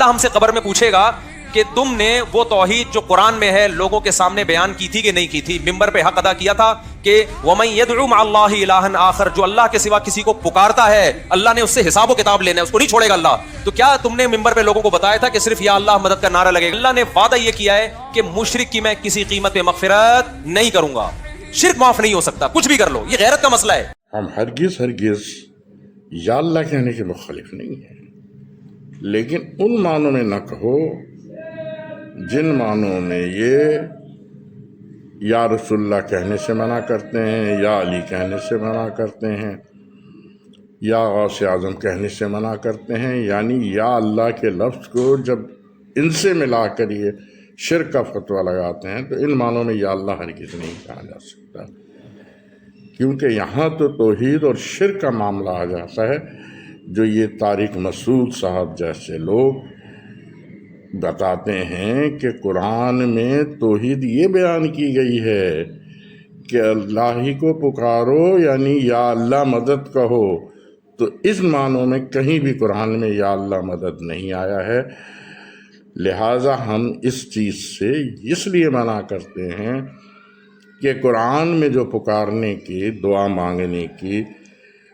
اللہ ہم سے قبر میں پوچھے گا کہ تم نے وہ توحید جو قرآن میں ہے لوگوں کے سامنے بیان کی تھی کہ نہیں کی تھی، ممبر پہ حق ادا کیا تھا کہ وَمَن يَدْعُ مَعَ اللَّهِ إِلَٰهًا آخر، جو اللہ کے سوا کسی کو پکارتا ہے اللہ نے اس سے حساب و کتاب لینا ہے، اس کو نہیں چھوڑے گا اللہ۔ تو کیا تم نے ممبر پہ لوگوں کو بتایا تھا کہ صرف یا اللہ مدد کا نعرہ لگے گا؟ اللہ نے وعدہ یہ کیا ہے کہ مشرک کی میں کسی قیمت پہ مغفرت نہیں کروں گا، شرک معاف نہیں ہو سکتا، کچھ بھی کر لو، یہ غیرت کا مسئلہ ہے۔ ہم ہرگز یا اللہ کہنے کے مخالف نہیں ہیں، لیکن ان معنوں میں نہ کہو جن معنوں میں یہ یا رسول اللہ کہنے سے منع کرتے ہیں، یا علی کہنے سے منع کرتے ہیں، یا غوث اعظم کہنے سے منع کرتے ہیں، یعنی یا اللہ کے لفظ کو جب ان سے ملا کر یہ شرک کا فتویٰ لگاتے ہیں تو ان معنوں میں یا اللہ ہرگز نہیں کہا جا سکتا، کیونکہ یہاں تو توحید اور شرک کا معاملہ آ جاتا ہے، جو یہ طارق مسعود صاحب جیسے لوگ بتاتے ہیں کہ قرآن میں توحید یہ بیان کی گئی ہے کہ اللہ ہی کو پکارو، یعنی یا اللہ مدد کہو، تو اس معنوں میں کہیں بھی قرآن میں یا اللہ مدد نہیں آیا ہے۔ لہٰذا ہم اس چیز سے اس لیے منع کرتے ہیں کہ قرآن میں جو پکارنے کی، دعا مانگنے کی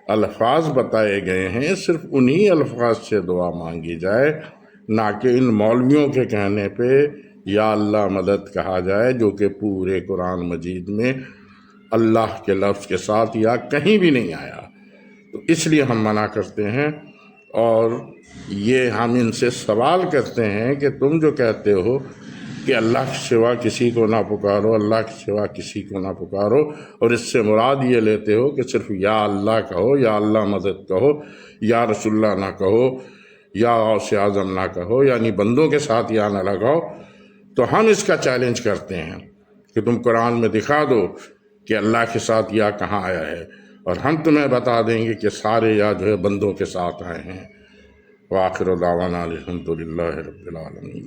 الفاظ بتائے گئے ہیں صرف انہی الفاظ سے دعا مانگی جائے، نہ کہ ان مولویوں کے کہنے پہ یا اللہ مدد کہا جائے، جو کہ پورے قرآن مجید میں اللہ کے لفظ کے ساتھ یا کہیں بھی نہیں آیا۔ تو اس لیے ہم منع کرتے ہیں، اور یہ ہم ان سے سوال کرتے ہیں کہ تم جو کہتے ہو کہ اللہ کے سوا کسی کو نہ پکارو، اللہ کے سوا کسی کو نہ پکارو، اور اس سے مراد یہ لیتے ہو کہ صرف یا اللہ کہو، یا اللہ مدد کہو، یا رسول اللہ نہ کہو، یا غوث اعظم نہ کہو، یعنی بندوں کے ساتھ یا نہ لگاؤ، تو ہم اس کا چیلنج کرتے ہیں کہ تم قرآن میں دکھا دو کہ اللہ کے ساتھ یا کہاں آیا ہے، اور ہم تمہیں بتا دیں گے کہ سارے یا جو ہے بندوں کے ساتھ آئے ہیں۔ وآخر دعوانا الحمد للہ رب العالمین۔